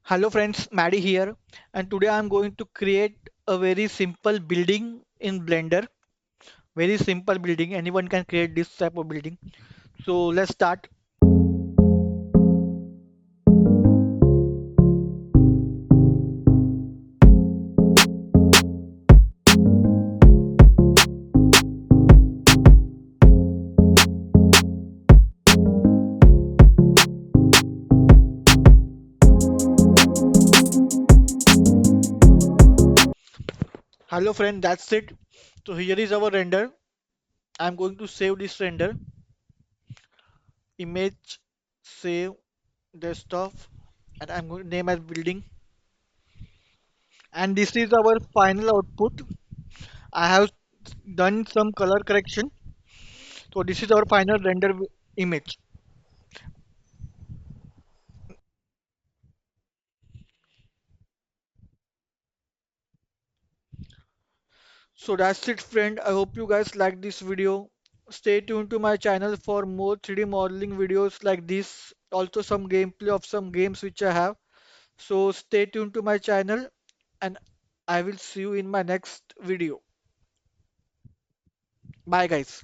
Hello friends, Maddie here, and today I'm going to create a very simple building in Blender. Very simple building, anyone can create this type of building. So let's start. Hello friend, that's it. So here is our render. I'm going to save this render, image, save, desktop, and I'm going to name as building. And this is our final output. I have done some color correction. So this is our final render image. So that's it friend. I hope you guys like this video. Stay tuned to my channel for more 3D modeling videos like this. Also some gameplay of some games which I have. So stay tuned to my channel and I will see you in my next video. Bye guys.